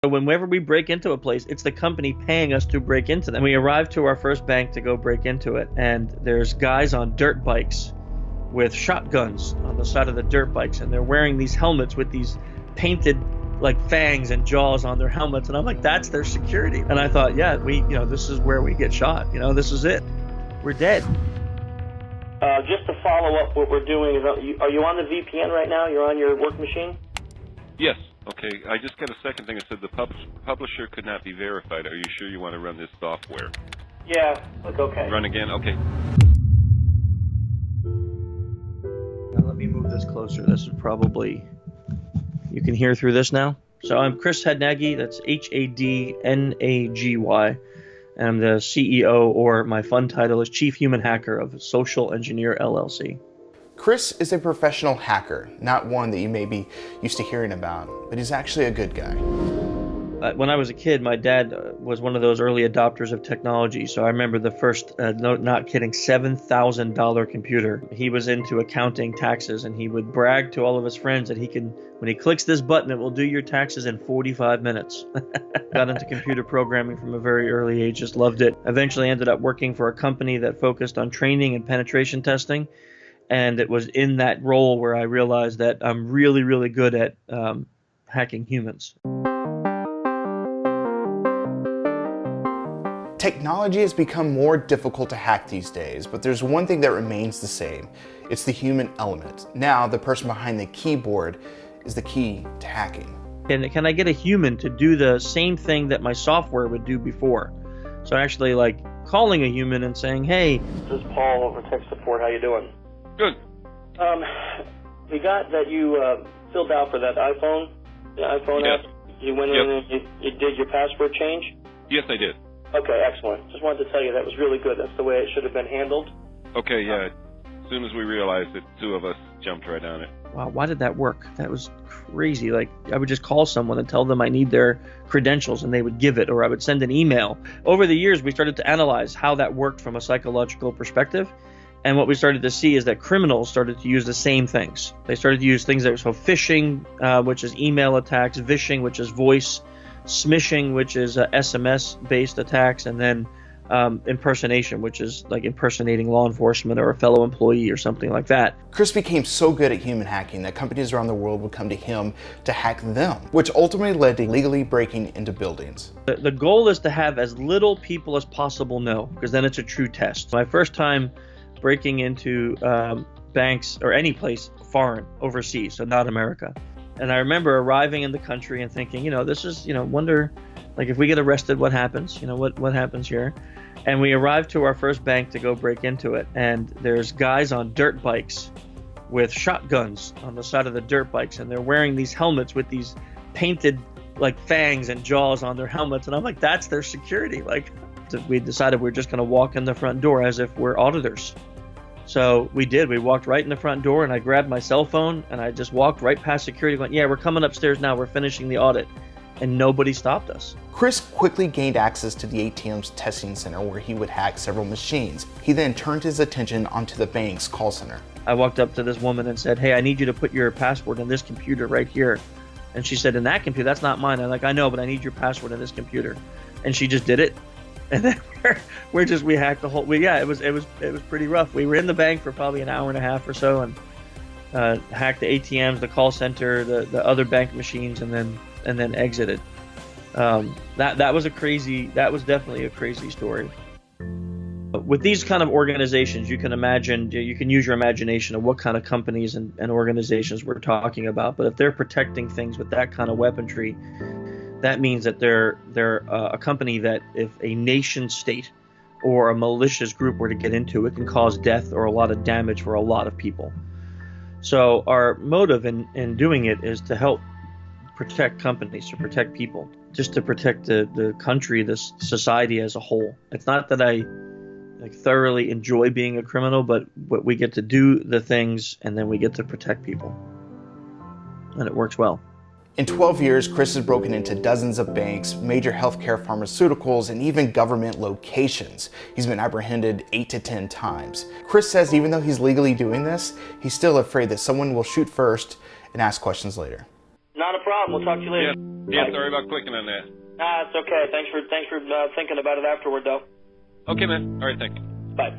So whenever we break into a place, it's the company paying us to break into them. We arrived to our first bank to go break into it, and there's guys on dirt bikes with shotguns on the side of the dirt bikes, and they're wearing these helmets with these painted like fangs and jaws on their helmets, and I'm like, that's their security. And I thought, yeah, this is where we get shot. This is it. We're dead. Just to follow up, what we're doing is, are you on the VPN right now? You're on your work machine? Yes. Okay, I just got a second thing. It said the publisher could not be verified. Are you sure you want to run this software? Yeah, okay. Run again? Okay. Now let me move this closer. This is probably, you can hear through this now. So I'm Chris Hadnagy, that's Hadnagy, and I'm the CEO, or my fun title is Chief Human Hacker of Social Engineer LLC. Chris is a professional hacker, not one that you may be used to hearing about, but he's actually a good guy. When I was a kid, my dad was one of those early adopters of technology. So I remember the first, not kidding, $7,000 computer. He was into accounting, taxes, and he would brag to all of his friends that when he clicks this button, it will do your taxes in 45 minutes. Got into computer programming from a very early age, just loved it. Eventually ended up working for a company that focused on training and penetration testing. And it was in that role where I realized that I'm really, really good at hacking humans. Technology has become more difficult to hack these days, but there's one thing that remains the same. It's the human element. Now, the person behind the keyboard is the key to hacking. Can I get a human to do the same thing that my software would do before? So actually, like calling a human and saying, hey. This is Paul over tech support. How you doing? Good. We got that you filled out for that iPhone, the iPhone Yes. app. You went in and you did your password change? Yes, I did. Okay, excellent. Just wanted to tell you that was really good. That's the way it should have been handled. Okay, yeah. As soon as we realized it, two of us jumped right on it. Wow, why did that work? That was crazy. Like, I would just call someone and tell them I need their credentials and they would give it, or I would send an email. Over the years, we started to analyze how that worked from a psychological perspective. And what we started to see is that criminals started to use the same things. They started to use things that were so phishing, which is email attacks, vishing, which is voice, smishing, which is SMS-based attacks, and then impersonation, which is like impersonating law enforcement or a fellow employee or something like that. Chris became so good at human hacking that companies around the world would come to him to hack them, which ultimately led to legally breaking into buildings. The goal is to have as little people as possible know, because then it's a true test. My first time breaking into banks or any place foreign, overseas, so not America. And I remember arriving in the country and thinking, this is, wonder, like if we get arrested, what happens? What happens here? And we arrived to our first bank to go break into it. And there's guys on dirt bikes with shotguns on the side of the dirt bikes. And they're wearing these helmets with these painted like fangs and jaws on their helmets. And I'm like, that's their security. Like, we decided we're just going to walk in the front door as if we're auditors. So we did. We walked right in the front door, and I grabbed my cell phone, and I just walked right past security going, yeah, we're coming upstairs now. We're finishing the audit. And nobody stopped us. Chris quickly gained access to the ATM's testing center where he would hack several machines. He then turned his attention onto the bank's call center. I walked up to this woman and said, hey, I need you to put your password in this computer right here. And she said, in that computer? That's not mine. I'm like, I know, but I need your password in this computer. And she just did it. And then we hacked the whole. It was pretty rough. We were in the bank for probably an hour and a half or so, and hacked the ATMs, the call center, the other bank machines, and then exited. That was definitely a crazy story. With these kind of organizations, you can use your imagination of what kind of companies and organizations we're talking about. But if they're protecting things with that kind of weaponry, that means that they're a company that if a nation state or a malicious group were to get into, it can cause death or a lot of damage for a lot of people. So our motive in doing it is to help protect companies, to protect people, just to protect the country, the society as a whole. It's not that I thoroughly enjoy being a criminal, but we get to do the things and then we get to protect people. And it works well. In 12 years, Chris has broken into dozens of banks, major healthcare, pharmaceuticals, and even government locations. He's been apprehended 8 to 10 times. Chris says even though he's legally doing this, he's still afraid that someone will shoot first and ask questions later. Not a problem. We'll talk to you later. Yeah. Bye. Sorry about clicking on that. Nah, it's okay. Thanks for thinking about it afterward, though. Okay, man. All right, thank you. Bye.